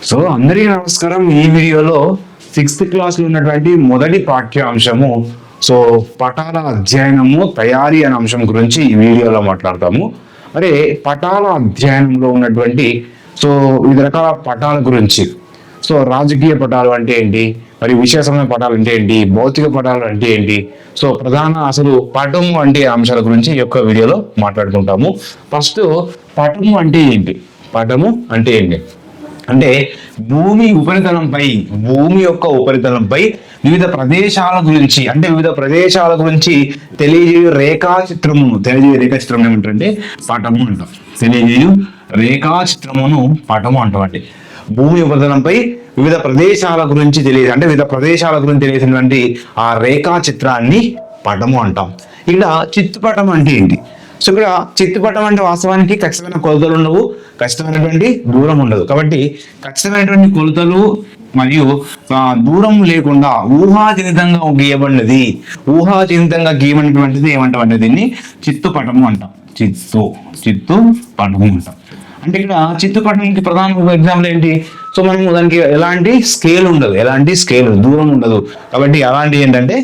So అందరికీ నమస్కారం. ఈ వీడియోలో 6th క్లాస్ లో ఉన్నటువంటి మొదటి పాఠ్యాంశము పటాల అధ్యయనము తయారీ అనే అంశం గురించి ఈ వీడియోలో మాట్లాడతాము. మరి పటాల అధ్యయనంలో ఉన్నటువంటి వివిధ రకాల పటాల గురించి, రాజకీయ పటాలు అంటే ఏంటి, మరి విశేషమైన పటాలు అంటే ఏంటి, భౌతిక పటాలు అంటే ఏంటి, ప్రధాన అసలు పటము అంటే అంశాల గురించి ఈ యొక్క వీడియోలో మాట్లాడుకుంటాము. ఫస్ట్ పటము అంటే ఏంటి? పటము అంటే ఏంటి అంటే భూమి యొక్క ఉపరితలంపై వివిధ ప్రదేశాల గురించి తెలియజేయు రేఖాచిత్రము ఏమంటే పటము అంటాం. తెలియజేయు రేఖాచిత్రమును పటము అంటామండి. భూమి ఉపరితలంపై వివిధ ప్రదేశాల గురించి తెలియజేసినటువంటి ఆ రేఖాచిత్రాన్ని పటము అంటాం. ఇక్కడ చిత్తుపటం అంటే ఏంటి? ఇక్కడ చిత్తుపటం అంటే వాస్తవానికి ఖచ్చితమైన కొలతలు ఉండవు, ఖచ్చితమైనటువంటి దూరం ఉండదు. కాబట్టి ఖచ్చితమైనటువంటి కొలతలు మరియు దూరం లేకుండా ఊహాజనితంగా గీయబడినటువంటిది ఏమంటామంటే దీన్ని చిత్తుపటము అంటాం. చిత్తుపటము అంటాం. అంటే ఇక్కడ చిత్తుపటానికి ప్రధాన ఎగ్జాంపుల్ ఏంటి? మనము దానికి ఎలాంటి స్కేల్ ఉండదు, దూరం ఉండదు. కాబట్టి అలాంటి ఏంటంటే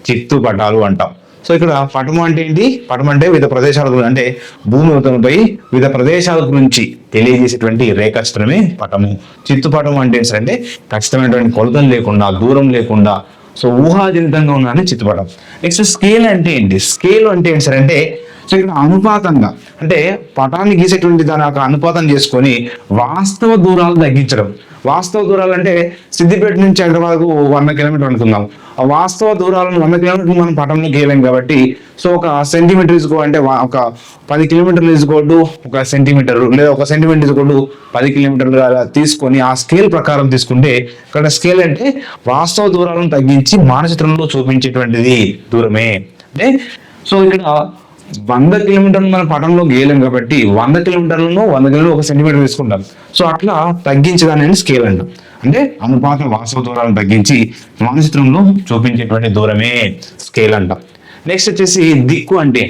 చిత్తుపటాలు అంటాం. ఇక్కడ పటము అంటే ఏంటి? పటం అంటే వివిధ ప్రదేశాల గురించి, అంటే భూమి ఉపరితలంపై వివిధ ప్రదేశాల గురించి తెలియజేసేటువంటి రేఖాచిత్రమే పటము. చిత్తుపటం అంటే ఏంటంటే ఖచ్చితమైనటువంటి కొలతలు లేకుండా, దూరం లేకుండా ఊహాజనితంగా ఉన్నది చిత్తుపటం. నెక్స్ట్ స్కేల్ అంటే ఏంటి? స్కేల్ అంటే ఏంటి సార్ అంటే ఇక్కడ అనుపాతంగా, అంటే పటాన్ని గీసేటువంటి దాని యొక్క అనుపాతం చేసుకొని వాస్తవ దూరాలు తగ్గించడం. వాస్తవ దూరాలు అంటే సిద్దిపేట నుంచి హైదరాబాద్కు 100 కిలోమీటర్లు అనుకుందాం. ఆ వాస్తవ దూరాలను 100 కిలోమీటర్లు మనం పటంలో గీయలేం కాబట్టి ఒక సెంటీమీటర్ ఇసుకో అంటే ఒక 10 కిలోమీటర్లు ఇసుకోవద్దు, ఒక సెంటీమీటర్ లేదా ఒక సెంటీమీటర్ ఇసుకోవద్దు 10 కిలోమీటర్లు అలా తీసుకొని ఆ స్కేల్ ప్రకారం తీసుకుంటే, ఇక్కడ స్కేల్ అంటే వాస్తవ దూరాలను తగ్గించి మానచిత్రంలో చూపించేటువంటిది దూరమే. అంటే ఇక్కడ 100 కిలోమీటర్లు మన పటంలో గీయలేం కాబట్టి 100 కిలోమీటర్లను 100 కిలోమీటర్ ఒక సెంటీమీటర్ తీసుకుంటాం. అట్లా తగ్గించదాన్ని స్కేల్ అంటాం. అంటే అనుపాత వాస్తవ దూరాలను తగ్గించి మానచిత్రంలో చూపించేటువంటి దూరమే స్కేల్ అంటాం. నెక్స్ట్ వచ్చేసి దిక్కు అంటే,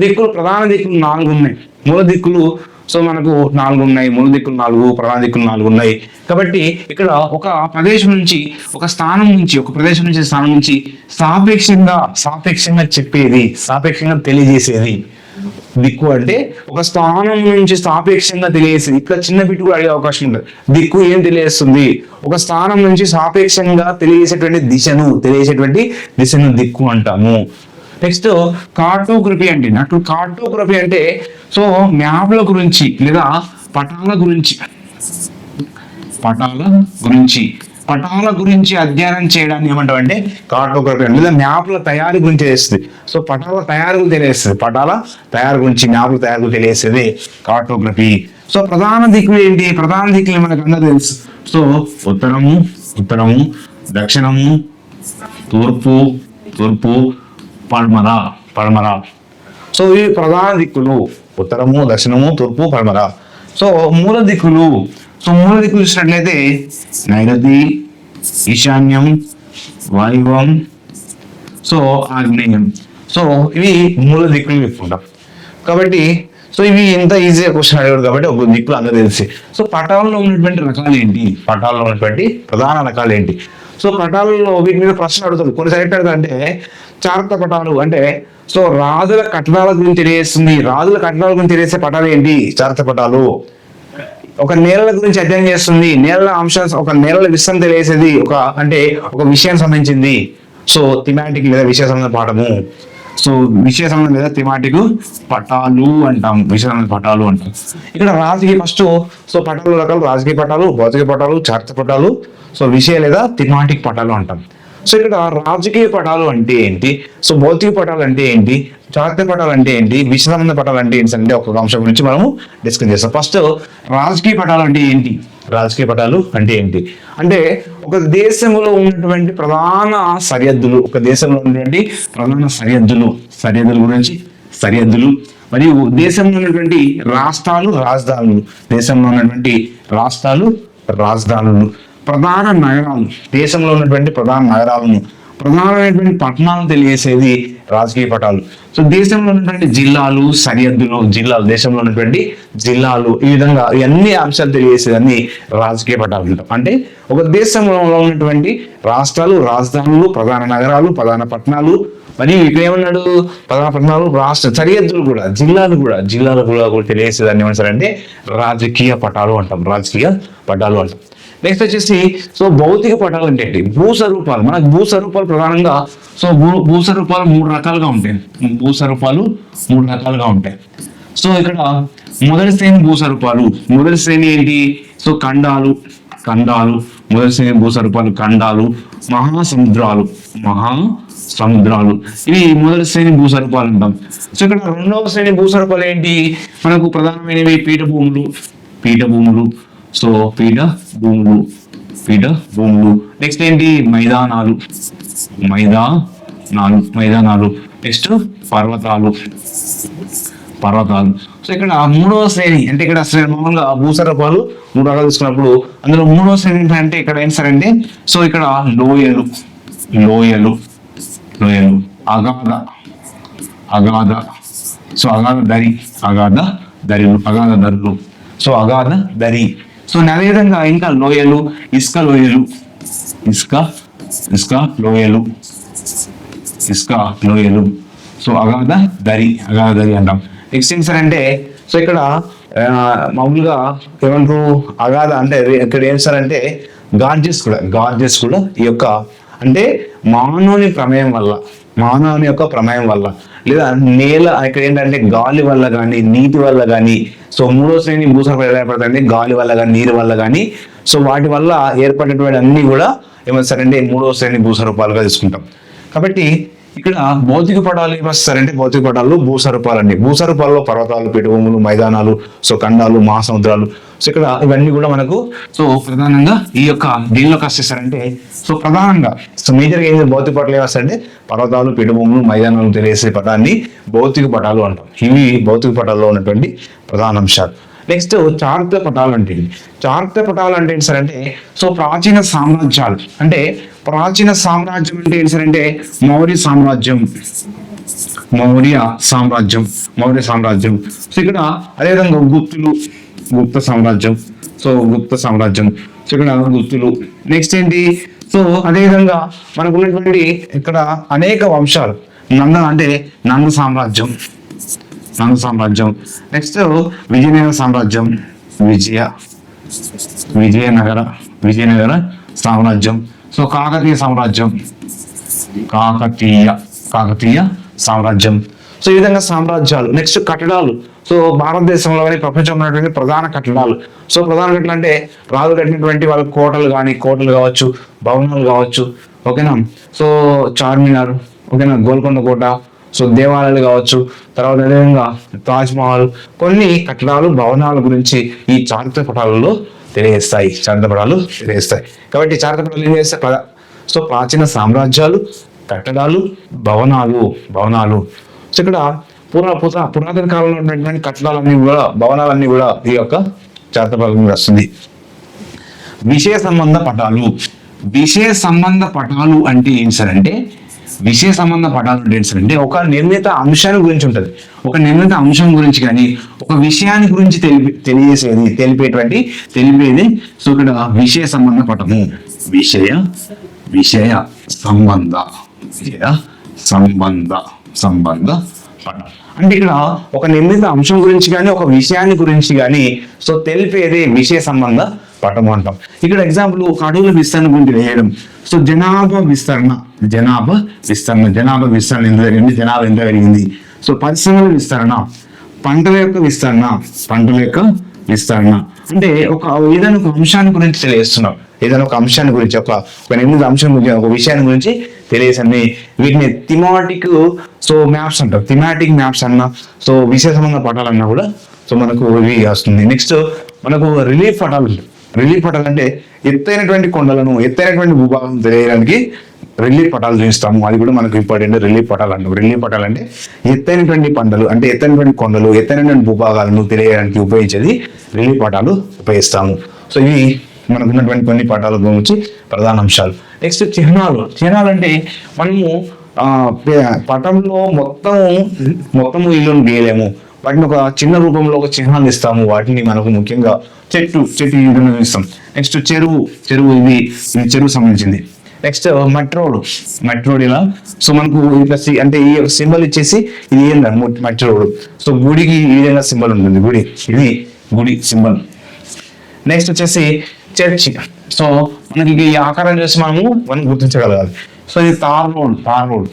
దిక్కులు ప్రధాన దిక్కులు 4 ఉన్నాయి. మూల దిక్కులు మనకు 4 ఉన్నాయి, మూల దిక్కులు 4, ప్రధాన దిక్కులు 4 ఉన్నాయి. కాబట్టి ఇక్కడ ఒక ప్రదేశం నుంచి ఒక ప్రదేశం నుంచి స్థానం నుంచి సాపేక్షంగా చెప్పేది, సాపేక్షంగా తెలియజేసేది దిక్కు. అంటే ఒక స్థానం నుంచి సాపేక్షంగా తెలియజేసేది. ఇక్కడ చిన్న బిట్టు కూడా అడిగే అవకాశం ఉంటుంది. దిక్కు ఏం తెలియజేస్తుంది? ఒక స్థానం నుంచి సాపేక్షంగా తెలియజేసేటువంటి దిశను దిక్కు అంటాము. నెక్స్ట్ కార్టోగ్రఫీ అంటే మ్యాప్ల గురించి లేదా పటాల గురించి అధ్యయనం చేయడాన్ని ఏమంటామంటే కార్టోగ్రఫీ అంటే, లేదా మ్యాప్ల తయారీ గురించి తెలియస్తుంది. పటాల తయారీ గురించి మ్యాప్ల తయారీ గురించి తెలియజేసేది కార్టోగ్రఫీ. ప్రధాన దిక్కులు ఏంటి? ప్రధాన దిక్కులు మనకు అందరూ తెలుసు. ఉత్తరము, దక్షిణము, తూర్పు, పడమర. ఇవి ప్రధాన దిక్కులు: ఉత్తరము, దక్షిణము, తూర్పు, పడమర. మూల దిక్కులు చూసినట్లయితే నైరుతి, ఈశాన్యం, వాయువ్యం, ఆగ్నేయం. ఇవి మూల దిక్కులు చెప్పుకుంటాం. కాబట్టి ఇవి ఎంత ఈజీగా క్వశ్చన్ అడిగాడు కాబట్టి ఒక దిక్కులు అందరూ తెలిసి. పటాలలో ఉన్నటువంటి రకాలు ఏంటి? పటాలలో ఉన్నటువంటి ప్రధాన రకాలు ఏంటి? పటాలలో వీటి మీద ప్రశ్న అడుగుతాడు. కొన్నిసారి అంటే చారిత్ర పటాలు అంటే రాజుల కట్టడాల గురించి తెలియజేసే పటాలు ఏంటి? చారిత్ర పటాలు. ఒక నేలల గురించి అధ్యయనం చేస్తుంది, నేలల అంశాలు, ఒక నేలల విషయం తెలియజేసేది, ఒక విషయానికి సంబంధించింది. థిమాటిక్ లేదా విషయ సంబంధ పాఠము. విషయ సంబంధం లేదా థిమాటిక్ పటాలు అంటాం. ఇక్కడ రాజకీయ పటాలు రకాలు: రాజకీయ పటాలు, భౌతిక పటాలు, చారిత్ర పటాలు, విషయ లేదా థిమాటిక్ పటాలు అంటాం. ఇక్కడ రాజకీయ పటాలు అంటే ఏంటి, భౌతిక పటాలు అంటే ఏంటి, చారిత్ర పటాలు అంటే ఏంటి, విషయ సంబంధ పటాలు అంటే ఏంటి అంటే ఒక అంశం గురించి మనము డిస్కస్ చేస్తాం. ఫస్ట్ రాజకీయ పటాలు అంటే ఏంటి? అంటే ఒక దేశంలో ఉన్నటువంటి ప్రధాన సరిహద్దులు, సరిహద్దులు మరియు దేశంలో ఉన్నటువంటి రాజధానులు, ప్రధాన నగరాలు, దేశంలో ఉన్నటువంటి ప్రధాన నగరాలను, ప్రధానమైనటువంటి పట్టణాలను తెలియజేసేది రాజకీయ పటాలు. సో దేశంలో ఉన్నటువంటి జిల్లాలు, సరిహద్దులు, దేశంలో ఉన్నటువంటి జిల్లాలు, ఈ విధంగా ఇవన్నీ అంశాలు తెలియజేసేదాన్ని రాజకీయ పటాలు అంటాం. అంటే ఒక దేశంలో ఉన్నటువంటి రాష్ట్రాలు, రాజధానులు, ప్రధాన నగరాలు, ప్రధాన పట్టణాలు, మరియు ఇక్కడ ఏమన్నాడు, ప్రధాన పట్టణాలు, రాష్ట్ర సరిహద్దులు కూడా, జిల్లాలు కూడా తెలియజేసేదాన్ని ఏమంటారంటే రాజకీయ పటాలు అంటాం. రాజకీయ పటాలు అంటాం. నెక్స్ట్ వచ్చేసి సో భౌతిక పటాలు అంటే ఏంటి? భూస్వరూపాలు. మనకు భూస్వరూపాలు ప్రధానంగా సో భూస్వరూపాలు మూడు రకాలుగా ఉంటాయి. సో ఇక్కడ మొదటి శ్రేణి భూస్వరూపాలు. మొదటి శ్రేణి ఏంటి? సో ఖండాలు. మొదటి శ్రేణి భూస్వరూపాలు ఖండాలు, మహాసముద్రాలు. ఇవి మొదటి శ్రేణి భూస్వరూపాలు అంటాం. సో ఇక్కడ రెండవ శ్రేణి భూస్వరూపాలు ఏంటి? మనకు ప్రధానమైనవి పీఠభూములు. సో పీఠభూములు. నెక్స్ట్ ఏంటి? మైదానాలు. నెక్స్ట్ పర్వతాలు. సో ఇక్కడ మూడవ శ్రేణి అంటే ఇక్కడ మామూలుగా భూస్వరూపాలు మూడు రకాలు తీసుకున్నప్పుడు అందులో మూడవ శ్రేణి అంటే ఇక్కడ ఏం సార్ అంటే సో ఇక్కడ లోయలు, అగాధ. సో అగాధ దరులు. సో అగాధ దరి. సో అదేవిధంగా ఇంకా లోయలు, ఇసుక లోయలు. సో అగాధ దరి అంటాం. నెక్స్ట్ ఏం సార్ అంటే సో ఇక్కడ మామూలుగా ఏమంటారు అగాధ అంటే ఇక్కడ ఏం సార్ అంటే గార్జెస్ కూడా ఈ యొక్క అంటే మానవుని యొక్క ప్రమేయం వల్ల లేదా నేల ఇక్కడ ఏంటంటే గాలి వల్ల కానీ నీటి వల్ల కానీ సో మూడో శ్రేణి భూస్వరూపాలు ఎలా ఏర్పడతాయంటే గాలి వల్ల కానీ నీరు వల్ల కానీ సో వాటి వల్ల ఏర్పడినటువంటి అన్ని కూడా ఏమొస్తారంటే మూడో శ్రేణి భూస్వరూపాలుగా తీసుకుంటాం. కాబట్టి ఇక్కడ భౌతిక పటాలు ఏమొస్తారంటే భౌతిక పటాలు భూస్వరూపాలండి. భూస్వరూపాల్లో పర్వతాలు, పీఠభూములు, మైదానాలు, సో ఖండాలు, మహాసముద్రాలు. సో ఇక్కడ ఇవన్నీ కూడా మనకు సో ప్రధానంగా ఈ యొక్క దీనిలోకి వస్తేస్తారంటే సో ప్రధానంగా సో మేజర్గా ఏం భౌతిక పటాలు ఏమొస్తాయంటే పర్వతాలు, పీఠభూములు, మైదానాలు తెలియజేసే పటాన్ని భౌతిక పటాలు అంటాం. ఇవి భౌతిక పటాల్లో ఉన్నటువంటి ప్రధాన అంశాలు. నెక్స్ట్ చారిత్రక పటాలు అంటే ఏంటి సార్ అంటే సో ప్రాచీన సామ్రాజ్యాలు. అంటే ప్రాచీన సామ్రాజ్యం అంటే ఏంటి సార్ అంటే మౌర్య సామ్రాజ్యం. సో ఇక్కడ అదేవిధంగా గుప్త సామ్రాజ్యం. సో ఇక్కడ గుప్తులు. నెక్స్ట్ ఏంటి? సో అదేవిధంగా మనకు ఉన్నటువంటి ఇక్కడ అనేక వంశాలు నంద సామ్రాజ్యం. నెక్స్ట్ విజయనగర సామ్రాజ్యం. విజయనగర సామ్రాజ్యం. సో కాకతీయ సామ్రాజ్యం. సో ఈ విధంగా సామ్రాజ్యాలు. నెక్స్ట్ కట్టడాలు. సో భారతదేశంలో కానీ ప్రపంచంలో ఉన్నటువంటి ప్రధాన కట్టడాలు. సో ప్రధాన కట్టడాలు అంటే రాజు కట్టినటువంటి వాళ్ళ కోటలు కావచ్చు, భవనాలు కావచ్చు. ఓకేనా? సో చార్మినార్, ఓకేనా, గోల్కొండ కోట, సో దేవాలయాలు కావచ్చు, తర్వాత అదేవిధంగా తాజ్ మహల్, కొన్ని కట్టడాలు, భవనాల గురించి ఈ చారిత్రక పటాలలో తెలియజేస్తాయి. కాబట్టి చారిత్రక పటాలు ఏం చేస్తాయి? సో ప్రాచీన సామ్రాజ్యాలు, కట్టడాలు, భవనాలు. సో ఇక్కడ పురాతన కాలంలో ఉన్నటువంటి కట్టడాలన్నీ కూడా, భవనాలన్నీ కూడా ఈ యొక్క చారిత్రక పటాల వస్తుంది. విషయ సంబంధ పటాలు అంటే ఏంటి సార్ అంటే ఒక నిర్ణీత అంశాన్ని గురించి ఉంటుంది. ఒక నిర్ణీత అంశం గురించి కానీ ఒక విషయాన్ని గురించి తెలిపేది. సో ఇక్కడ విషయ సంబంధ పటము. విషయ సంబంధ పటం అంటే ఇక్కడ ఒక నిర్ణీత అంశం గురించి కానీ ఒక విషయాన్ని గురించి కానీ సో తెలిపేది విషయ సంబంధ పటము అంటాం. ఇక్కడ ఎగ్జాంపుల్ ఒక అడవుల విస్తరణ గురించి తెలియడం. సో జనాభా విస్తరణ ఎంత జరిగింది, జనాభా ఎంత పెరిగింది. సో పరిశ్రమల విస్తరణ, పంటల యొక్క విస్తరణ అంటే ఒక ఏదైనా ఒక అంశాన్ని గురించి తెలియజేస్తున్నాం. ఏదైనా ఒక అంశాన్ని గురించి ఒక నిర్ణీత అంశం గురించి ఒక విషయాన్ని గురించి తెలియజేసండి. వీటిని థిమాటిక్ సో మ్యాప్స్ అంటారు. థిమాటిక్ మ్యాప్స్ అన్నా సో విషయ సంబంధ పటాలన్నా కూడా సో మనకు ఇవి వస్తుంది. నెక్స్ట్ మనకు రిలీఫ్ పటాలు అంటే ఎత్తైనటువంటి కొండలను, ఎత్తైనటువంటి భూభాగం తెలియడానికి రిలీఫ్ పటాలు చూపిస్తాము. అది కూడా మనకు ఇంపార్టెంట్. రిలీఫ్ పటాలు అంటే ఎత్తైనటువంటి పంటలు అంటే ఎత్తైనటువంటి కొండలు, ఎత్తైనటువంటి భూభాగాలను తెలియడానికి ఉపయోగించేది రిలీఫ్ పటాలు ఉపయోగిస్తాము. సో ఇవి మనకు ఉన్నటువంటి కొన్ని పటాల గురించి ప్రధాన అంశాలు. నెక్స్ట్ చిహ్నాలు అంటే మనము పటంలో మొత్తము ఇల్లును గీయలేము, వాటిని ఒక చిన్న రూపంలో ఒక చిహ్నాలు ఇస్తాము. వాటిని మనకు ముఖ్యంగా చెట్టు ఈ విధంగా ఇస్తాం. నెక్స్ట్ చెరువు ఇది చెరువు సంబంధించింది. నెక్స్ట్ మట్టి రోడ్ ఇలా. సో మనకు ఇట్లా అంటే ఈ సింబల్ ఇచ్చేసి ఇది ఏంటంటే మట్టి రోడ్. సో గుడికి ఈ విధంగా సింబల్ ఉంటుంది, ఇది గుడి సింబల్. నెక్స్ట్ వచ్చేసి చర్చి. సో మనకి ఈ ఆకారం చేసి మనం గుర్తించగలగాలి. సో ఇది తార్ రోడ్.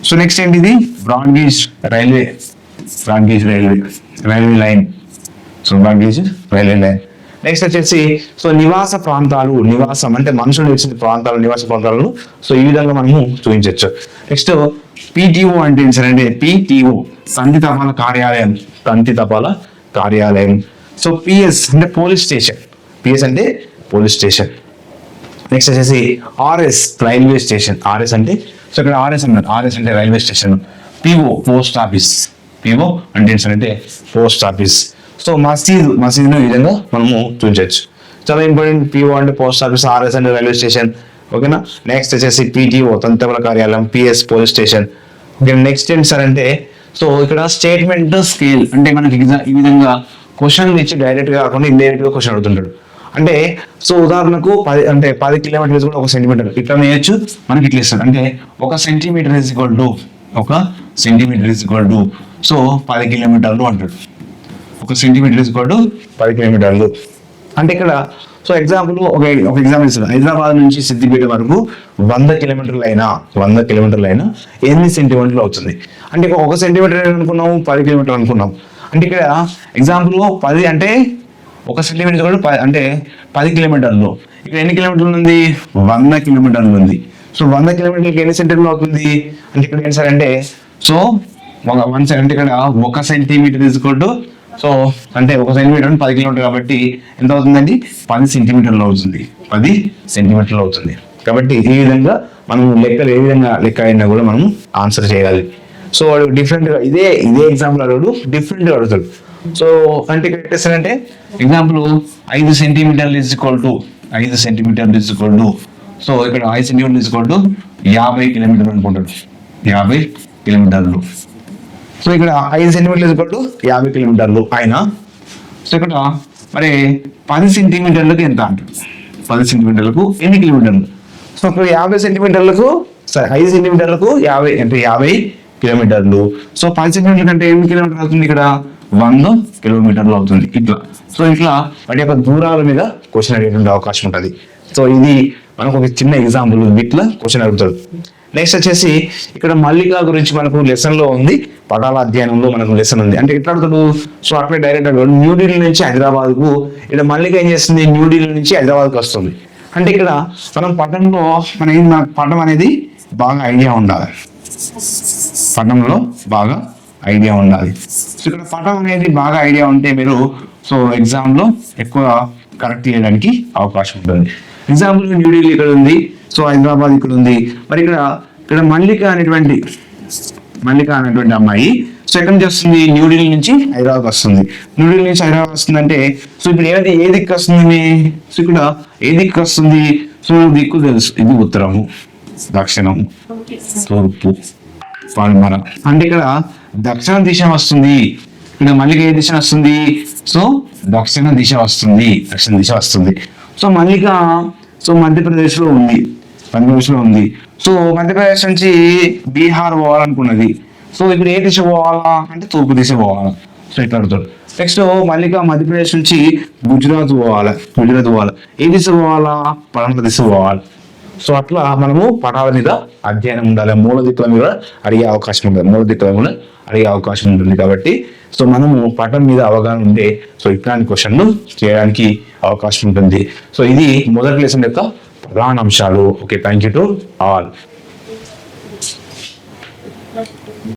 సో నెక్స్ట్ ఏంటి, ఇది broad gauge railway line. So broad gauge railway line. Next వచ్చేసి సో నివాసం అంటే మనుషులు నివసించే నివాస ప్రాంతాలను సో ఈ విధంగా మనము చూపించవచ్చు. నెక్స్ట్ PTO అంటే ఏంటంటే PTO తంతి తపాల కార్యాలయం. సో PS అంటే పోలీస్ స్టేషన్. నెక్స్ట్ వచ్చేసి RS రైల్వే స్టేషన్. RS అంటే సో ఇక్కడ RS అంటే railway station. PO post office. PO అంటే ఏంటంటే పోస్ట్ ఆఫీస్. సో మసీదును ఈ విధంగా మనము చూపించవచ్చు. చాలా ఇంపార్టెంట్. PO అంటే పోస్ట్ ఆఫీస్, RS అంటే రైల్వే స్టేషన్. ఓకేనా. నెక్స్ట్ వచ్చేసి PTO తంతి తపాల కార్యాలయం, PS police station. Okay. Next ఏంటి సార్ అంటే సో ఇక్కడ స్టేట్మెంట్ స్కేల్ అంటే మనకి ఈ విధంగా క్వశ్చన్ ఇచ్చి డైరెక్ట్ గా కాకుండా ఇండైరెక్ట్ గా క్వశ్చన్ అడుగుతుంటాడు. అంటే సో ఉదాహరణకు 10 కిలోమీటర్స్ కూడా 1 సెంటీమీటర్ ఇట్లా వేయచ్చు. మనకి ఇట్లా ఇస్తాడు అంటే 1 centimetre is equal to so 10 కిలోమీటర్లు అంటాడు. 1 సెంటీమీటర్ ఈజ్ ఈక్వల్ టు 10 కిలోమీటర్లు. అంటే ఇక్కడ సో ఎగ్జాంపుల్ ఒక ఎగ్జాంపుల్ ఇస్తాడు. హైదరాబాద్ నుంచి సిద్దిపేట వరకు 100 కిలోమీటర్లు అయినా ఎన్ని సెంటీమీటర్లు అవుతుంది. అంటే 1 సెంటీమీటర్ అనుకున్నాము, 10 కిలోమీటర్లు అనుకున్నాం. అంటే ఇక్కడ ఎగ్జాంపుల్ 10 అంటే 1 సెంటీమీటర్ కూడా అంటే 10 కిలోమీటర్లు. ఇక్కడ ఎన్ని కిలోమీటర్లు ఉంది, 100 కిలోమీటర్లు ఉంది. సో 100 కిలోమీటర్లకి ఎన్ని సెంటీమీటర్లు అవుతుంది అంటే ఇక్కడ ఏంటి సార్ అంటే సో 1 అంటే ఇక్కడ 1 సెంటీమీటర్ తీసుకోవద్దు. సో అంటే 1 సెంటీమీటర్ 10 కిలోమీటర్ కాబట్టి ఎంత అవుతుందండి, 10 సెంటీమీటర్లు అవుతుంది. 10 సెంటీమీటర్లు అవుతుంది. కాబట్టి ఈ విధంగా మనం లెక్కలు ఏ విధంగా లెక్క అయినా కూడా మనం ఆన్సర్ చేయాలి. సో వాడు డిఫరెంట్గా ఇదే ఎగ్జాంపుల్ అడుగుడు డిఫరెంట్గా అడుగుతాడు. సో అంటే ఇక్కడ ఎట్టేస్తారంటే ఎగ్జాంపుల్ 5 సెంటీమీటర్లు ఈజ్ ఈక్వల్ టు సో ఇక్కడ 5 సెంటీమీటర్లు ఈజ్ ఈక్వల్ టు 50 కిలోమీటర్లు అనుకుంటాడు. 50 కిలోమీటర్లు. సో ఇక్కడ 5 సెంటీమీటర్లు ఈజ్ ఈక్వల్ టు 50 కిలోమీటర్లు అయినా సో ఇక్కడ మరి 10 సెంటీమీటర్లకు ఎంత అంటాడు. 10 సెంటీమీటర్లకు ఎన్ని కిలోమీటర్లు. సో ఇక్కడ 50 సెంటీమీటర్లకు 5 సెంటీమీటర్లకు 50 అంటే 50 కిలోమీటర్లు. సో 10 సెంటీమీటర్లు అంటే ఎన్ని కిలోమీటర్లు అవుతుంది, ఇక్కడ 100 కిలోమీటర్లు అవుతుంది. ఇట్లా వాటి యొక్క దూరాల మీద క్వశ్చన్ అడిగేటువంటి అవకాశం ఉంటుంది. సో ఇది మనకు ఒక చిన్న ఎగ్జాంపుల్, ఇట్లా క్వశ్చన్ అడుగుతాడు. నెక్స్ట్ వచ్చేసి ఇక్కడ మల్లిక గురించి మనకు లెసన్ లో ఉంది, పటాల అధ్యయనంలో మనకు లెసన్ ఉంది. అంటే ఎట్లా అడుగుతాడు, సో అట్లా డైరెక్ట్ అడుగుతాడు. న్యూఢిల్లీ నుంచి హైదరాబాద్ కు, ఇక్కడ మల్లిక ఏం చేస్తుంది, న్యూఢిల్లీ నుంచి హైదరాబాద్ కు వస్తుంది. అంటే ఇక్కడ మనం పటంలో పటం అనేది బాగా ఐడియా ఉండాలి. పటంలో బాగా ఐడియా ఉండాలి. సో ఇక్కడ పటం అనేది బాగా ఐడియా ఉంటే మీరు సో ఎగ్జామ్ లో ఎక్కువ కరెక్ట్ చేయడానికి అవకాశం ఉంటుంది. ఎగ్జాంపుల్ న్యూఢిల్లీ ఇక్కడ ఉంది, సో హైదరాబాద్ ఇక్కడ ఉంది. మరి ఇక్కడ మల్లిక అనేటువంటి అమ్మాయి సో ఎక్కడి నుంచి వస్తుంది, న్యూఢిల్లీ నుంచి హైదరాబాద్ వస్తుంది. న్యూఢిల్లీ నుంచి హైదరాబాద్ వస్తుంది అంటే సో ఇప్పుడు ఏ దిక్కు వస్తుంది, సో ఇక్కడ ఏ దిక్కు వస్తుంది, సో దిక్కు తెలుసు, ఇది ఉత్తరము, దక్షిణం, తూర్పు, పడమర. అంటే ఇక్కడ దక్షిణ దిశ వస్తుంది. ఇక్కడ మల్లిక ఏ దిశ వస్తుంది, సో దక్షిణ దిశ వస్తుంది. సో మల్లిక సో మధ్యప్రదేశ్ లో ఉంది. సో మధ్యప్రదేశ్ నుంచి బీహార్ పోవాలనుకున్నది. సో ఇప్పుడు ఏ దిశ పోవాలా అంటే తూర్పు దిశ పోవాలా. సో ఇట్లా అడుగుతాడు. నెక్స్ట్ మల్లిక మధ్యప్రదేశ్ నుంచి గుజరాత్ పోవాలి. ఏ దిశ పోవాలా, పడమర దిశ పోవాలి. సో అట్లా మనము పటాల మీద అధ్యయనం ఉండాలి. మూల దిక్కుల మీద అడిగే అవకాశం ఉంటుంది. కాబట్టి సో మనము పటం మీద అవగాహన ఉంటే సో ఇట్లాంటి క్వశ్చన్లు చేయడానికి అవకాశం ఉంటుంది. సో ఇది మొదటి లెసన్ యొక్క ప్రధాన అంశాలు. Okay, thank you to all.